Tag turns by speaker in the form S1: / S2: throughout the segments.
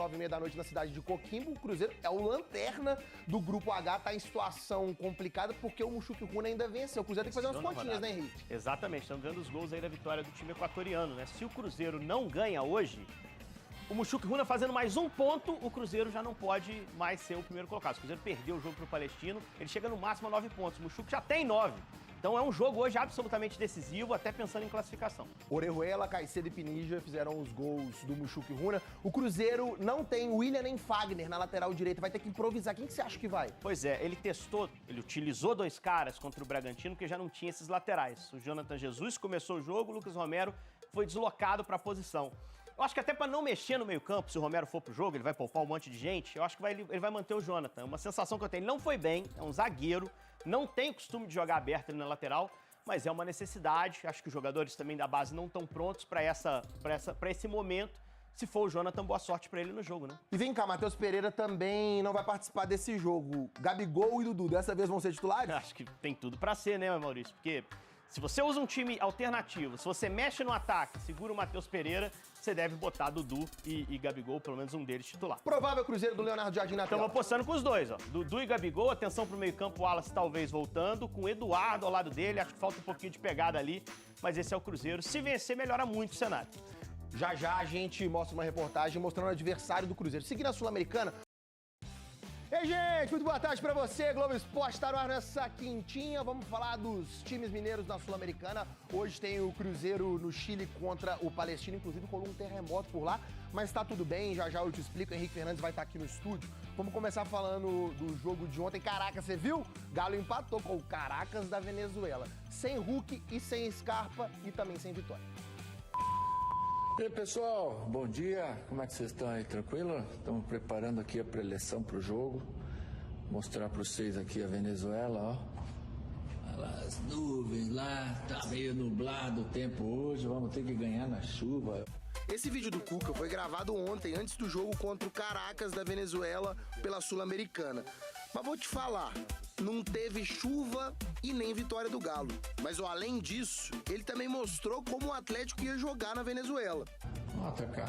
S1: 9h30 da noite na cidade de Coquimbo. O Cruzeiro é o lanterna do Grupo H, tá em situação complicada porque o Mushuc Runa ainda venceu. O Cruzeiro tem que fazer umas pontinhas, né, Henrique?
S2: Exatamente, estamos vendo os gols aí da vitória do time equatoriano, né? Se o Cruzeiro não ganha hoje, o Mushuc Runa fazendo mais um ponto, o Cruzeiro já não pode mais ser o primeiro colocado. Se o Cruzeiro perdeu o jogo pro Palestino, ele chega no máximo a 9 pontos. O Mushuc já tem 9. Então é um jogo hoje absolutamente decisivo, até pensando em classificação.
S1: Orejuela, Caicedo e Pinija fizeram os gols do Mushuc Runa. O Cruzeiro não tem William nem Fagner na lateral direita, vai ter que improvisar. Quem que você acha que vai?
S2: Pois é, ele utilizou 2 caras contra o Bragantino, porque já não tinha esses laterais. O Jonathan Jesus começou o jogo, o Lucas Romero foi deslocado para a posição. Eu acho que até para não mexer no meio-campo, se o Romero for pro jogo, ele vai poupar um monte de gente, eu acho que ele vai manter o Jonathan. Uma sensação que eu tenho, ele não foi bem, é um zagueiro, não tem o costume de jogar aberto ali na lateral, mas é uma necessidade. Acho que os jogadores também da base não estão prontos para esse momento. Se for o Jonathan, boa sorte para ele no jogo, né?
S1: E vem cá, Matheus Pereira também não vai participar desse jogo. Gabigol e Dudu, dessa vez vão ser titulares?
S2: Acho que tem tudo para ser, né, Maurício? Porque se você usa um time alternativo, se você mexe no ataque, segura o Matheus Pereira, você deve botar Dudu e Gabigol, pelo menos um deles titular.
S1: Provável Cruzeiro do Leonardo Jardim na tela.
S2: Estamos apostando com os dois, ó. Dudu e Gabigol, atenção pro meio-campo, o Wallace talvez voltando, com o Eduardo ao lado dele, acho que falta um pouquinho de pegada ali, mas esse é o Cruzeiro. Se vencer, melhora muito o cenário.
S1: Já já a gente mostra uma reportagem mostrando o adversário do Cruzeiro. Seguindo a Sul-Americana. Ei, gente, muito boa tarde pra você. Globo Esporte tá no ar nessa quintinha. Vamos falar dos times mineiros na Sul-Americana. Hoje tem o Cruzeiro no Chile contra o Palestino. Inclusive, rolou um terremoto por lá, mas tá tudo bem. Já já eu te explico. O Henrique Fernandes vai estar aqui no estúdio. Vamos começar falando do jogo de ontem. Caracas, você viu? Galo empatou com o Caracas da Venezuela. Sem Hulk e sem Scarpa e também sem vitória.
S3: E aí, pessoal, bom dia, como é que vocês estão aí, tranquilo? Estamos preparando aqui a preleção para o jogo, mostrar para vocês aqui a Venezuela, ó. Olha lá as nuvens lá, tá meio nublado o tempo hoje, vamos ter que ganhar na chuva.
S1: Esse vídeo do Cuca foi gravado ontem, antes do jogo contra o Caracas da Venezuela pela Sul-Americana. Mas vou te falar, não teve chuva e nem vitória do Galo. Mas além disso, ele também mostrou como o Atlético ia jogar na Venezuela.
S3: Ó, cá,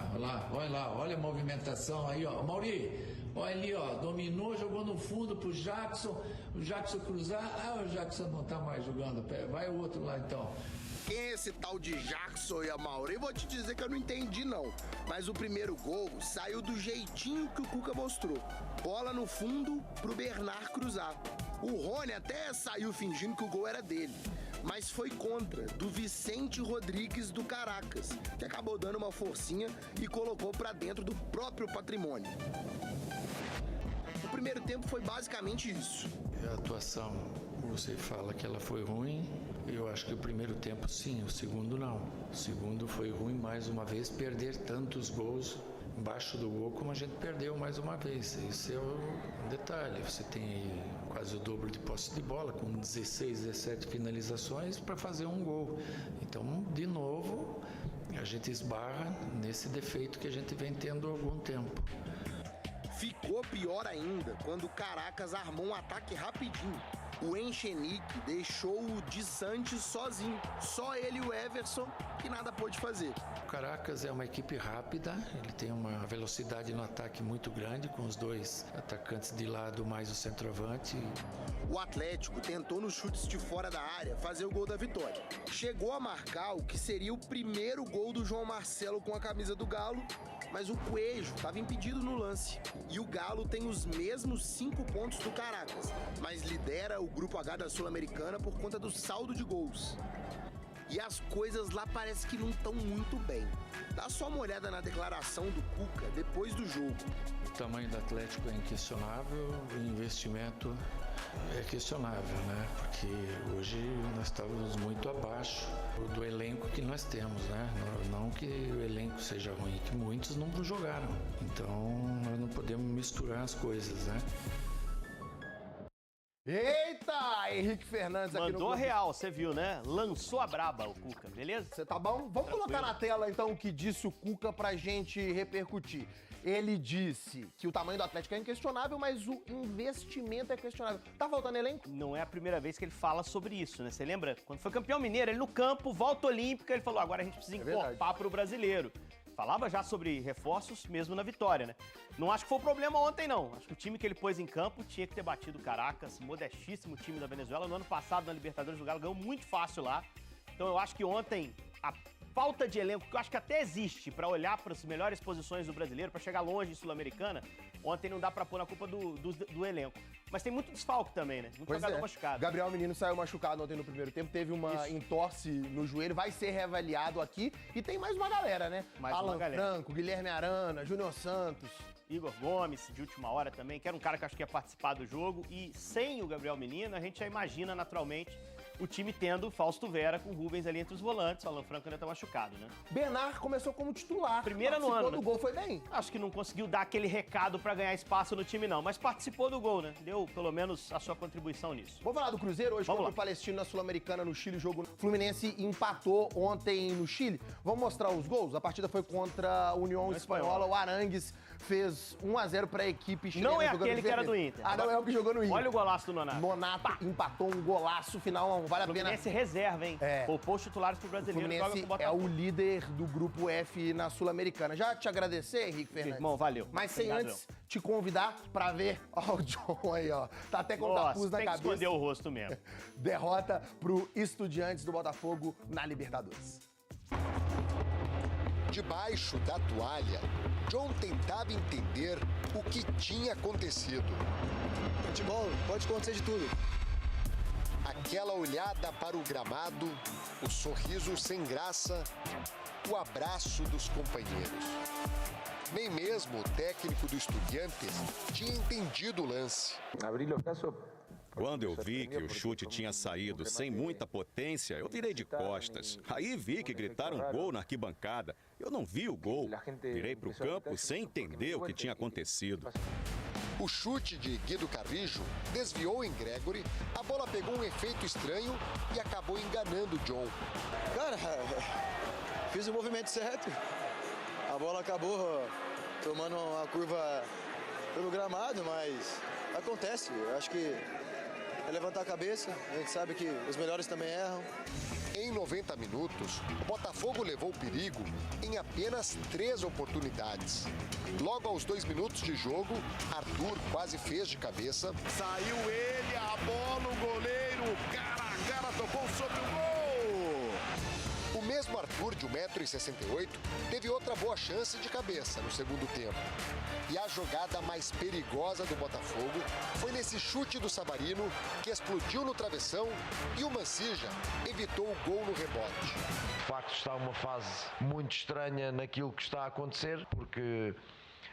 S3: olha a movimentação aí, ó. Mauri, olha ali, ó, dominou, jogou no fundo pro Jackson, o Jackson cruzar, o Jackson não tá mais jogando, vai o outro lá então.
S1: Quem é esse tal de Jackson e a Mauri? Vou te dizer que eu não entendi, não. Mas o primeiro gol saiu do jeitinho que o Cuca mostrou. Bola no fundo pro Bernard cruzar. O Rony até saiu fingindo que o gol era dele. Mas foi contra, do Vicente Rodrigues do Caracas, que acabou dando uma forcinha e colocou pra dentro do próprio patrimônio. O primeiro tempo foi basicamente isso.
S3: A atuação, você fala que ela foi ruim, eu acho que o primeiro tempo sim, o segundo não. O segundo foi ruim mais uma vez, perder tantos gols embaixo do gol como a gente perdeu mais uma vez. Esse é o detalhe, você tem aí quase o dobro de posse de bola, com 16, 17 finalizações para fazer um gol. Então, de novo, a gente esbarra nesse defeito que a gente vem tendo há algum tempo.
S1: Ficou pior ainda quando o Caracas armou um ataque rapidinho. O Enchenique deixou o Di Santos sozinho. Só ele e o Everson, que nada pôde fazer.
S3: O Caracas é uma equipe rápida, ele tem uma velocidade no ataque muito grande, com os dois atacantes de lado mais o centroavante.
S1: O Atlético tentou nos chutes de fora da área fazer o gol da vitória. Chegou a marcar o que seria o primeiro gol do João Marcelo com a camisa do Galo, mas o Coelho estava impedido no lance. E o Galo tem os mesmos 5 pontos do Caracas, mas lidera o Grupo H da Sul-Americana por conta do saldo de gols. E as coisas lá parece que não estão muito bem. Dá só uma olhada na declaração do Cuca depois do jogo.
S3: O tamanho do Atlético é inquestionável, o investimento é questionável, né? Porque hoje nós estávamos muito abaixo do elenco que nós temos, né? Não que o elenco seja ruim, que muitos não jogaram. Então nós não podemos misturar as coisas, né?
S1: Eita! Henrique Fernandes aqui
S2: Mandou a real, você viu, né? Lançou a braba o Cuca, beleza?
S1: Você tá bom? Vamos colocar na tela, então, o que disse o Cuca pra gente repercutir. Ele disse que o tamanho do Atlético é inquestionável, mas o investimento é questionável. Tá faltando elenco?
S2: Não é a primeira vez que ele fala sobre isso, né? Você lembra? Quando foi campeão mineiro, ele no campo, volta olímpica, ele falou, agora a gente precisa encorpar pro brasileiro. falava já sobre reforços mesmo na vitória, né? Não acho que foi o problema ontem, não. Acho que o time que ele pôs em campo tinha que ter batido o Caracas, modestíssimo time da Venezuela. No ano passado, na Libertadores, o Galo ganhou muito fácil lá. Então eu acho que ontem a falta de elenco, que eu acho que até existe para olhar para as melhores posições do brasileiro, para chegar longe em Sul-Americana, ontem não dá para pôr na culpa do elenco. Mas tem muito desfalque também, né? Muito jogador machucado.
S1: Gabriel Menino saiu machucado ontem no primeiro tempo, teve uma entorse no joelho, vai ser reavaliado aqui. E tem mais uma galera, né? Alan Franco, Guilherme Arana, Júnior Santos.
S2: Igor Gomes, de última hora também, que era um cara que acho que ia participar do jogo. E sem o Gabriel Menino, a gente já imagina naturalmente o time tendo Fausto Vera com Rubens ali entre os volantes. O Alan Franco ainda tá machucado, né?
S1: Bernard começou como titular.
S2: Primeira no ano,
S1: do gol, foi bem.
S2: Acho que não conseguiu dar aquele recado pra ganhar espaço no time, não. Mas participou do gol, né? Deu, pelo menos, a sua contribuição nisso.
S1: Vamos falar do Cruzeiro hoje contra o Palestino na Sul-Americana no Chile. O jogo Fluminense empatou ontem no Chile. Vamos mostrar os gols? A partida foi contra a União Espanhola. O Arangues fez 1-0 pra equipe chilena.
S2: Não é aquele que era do Inter.
S1: Ah, não é o que jogou no Inter.
S2: Olha o golaço do Nonato.
S1: Nonato empatou um golaço final, vale a pena.
S2: Fluminense reserva, hein? Poupou os titulares pro brasileiro.
S1: O Fluminense é o líder do grupo F na Sul-Americana. Já te agradecer, Henrique Fernandes.
S2: Irmão, valeu.
S1: Mas sem antes te convidar pra ver, ó, o John aí, ó. Tá até com o capuz na cabeça.
S2: Tem que esconder o rosto mesmo.
S1: Derrota pro Estudiantes do Botafogo na Libertadores.
S4: Debaixo da toalha, John tentava entender o que tinha acontecido.
S5: Futebol pode acontecer de tudo.
S4: Aquela olhada para o gramado, o sorriso sem graça, o abraço dos companheiros. Nem mesmo o técnico do Estudiantes tinha entendido o lance.
S6: Quando eu vi que o chute tinha saído sem muita potência, eu virei de costas. Aí vi que gritaram gol na arquibancada. Eu não vi o gol. Virei para o campo sem entender o que tinha acontecido.
S4: O chute de Guido Carrijo desviou em Gregory, a bola pegou um efeito estranho e acabou enganando John.
S5: Cara, fiz o movimento certo. A bola acabou tomando uma curva pelo gramado, mas acontece. Eu acho que é levantar a cabeça. A gente sabe que os melhores também erram.
S4: Em 90 minutos, o Botafogo levou perigo em apenas 3 oportunidades. Logo aos 2 minutos de jogo, Arthur quase fez de cabeça.
S7: Saiu ele, a bola, o goleiro, cara a cara, tocou sobre o gol!
S4: O mesmo Arthur, de 1,68 m, teve outra boa chance de cabeça no segundo tempo. E a jogada mais perigosa do Botafogo foi nesse chute do Savarino, que explodiu no travessão e o Mancilla evitou o gol no rebote.
S8: De facto, está uma fase muito estranha naquilo que está a acontecer, porque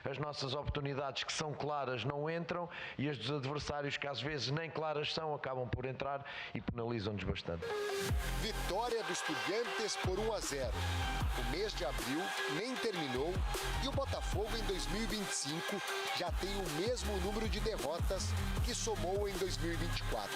S8: as nossas oportunidades que são claras não entram e as dos adversários que às vezes nem claras são acabam por entrar e penalizam-nos bastante.
S4: Vitória do Estudiantes por 1-0. O mês de abril nem terminou e o Botafogo em 2025 já tem o mesmo número de derrotas que somou em 2024.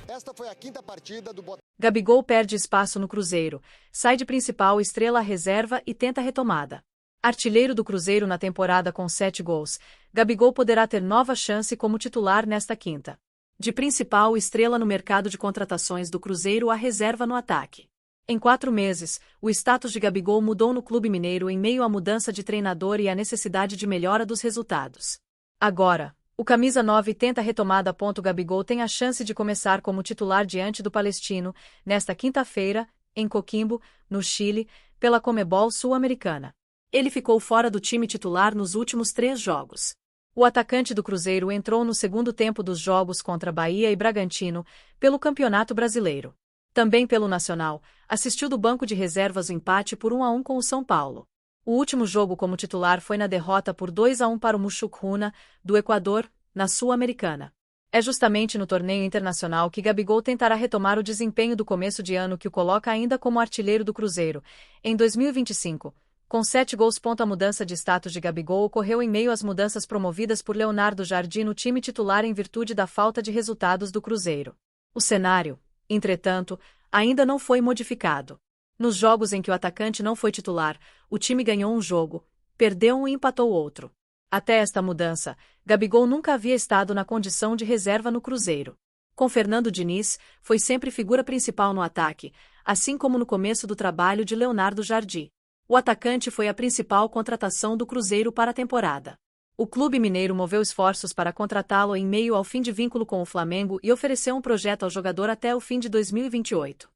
S4: Esta foi a 5ª partida do Botafogo.
S9: Gabigol perde espaço no Cruzeiro, sai de principal estrela à reserva e tenta retomada. Artilheiro do Cruzeiro na temporada com 7 gols, Gabigol poderá ter nova chance como titular nesta quinta. De principal estrela no mercado de contratações do Cruzeiro à reserva no ataque. Em 4 meses, o status de Gabigol mudou no clube mineiro em meio à mudança de treinador e à necessidade de melhora dos resultados. Agora, o camisa 9 tenta retomada. Gabigol tem a chance de começar como titular diante do Palestino, nesta quinta-feira, em Coquimbo, no Chile, pela Conmebol Sul-Americana. Ele ficou fora do time titular nos últimos 3 jogos. O atacante do Cruzeiro entrou no segundo tempo dos jogos contra Bahia e Bragantino, pelo Campeonato Brasileiro. Também pelo Nacional, assistiu do banco de reservas o empate por 1-1 com o São Paulo. O último jogo como titular foi na derrota por 2-1 para o Muxucruna, do Equador, na Sul-Americana. É justamente no torneio internacional que Gabigol tentará retomar o desempenho do começo de ano que o coloca ainda como artilheiro do Cruzeiro, em 2025. Com 7 gols. A mudança de status de Gabigol ocorreu em meio às mudanças promovidas por Leonardo Jardim no time titular em virtude da falta de resultados do Cruzeiro. O cenário, entretanto, ainda não foi modificado. Nos jogos em que o atacante não foi titular, o time ganhou um jogo, perdeu um e empatou outro. Até esta mudança, Gabigol nunca havia estado na condição de reserva no Cruzeiro. Com Fernando Diniz, foi sempre figura principal no ataque, assim como no começo do trabalho de Leonardo Jardim. O atacante foi a principal contratação do Cruzeiro para a temporada. O clube mineiro moveu esforços para contratá-lo em meio ao fim de vínculo com o Flamengo e ofereceu um projeto ao jogador até o fim de 2028.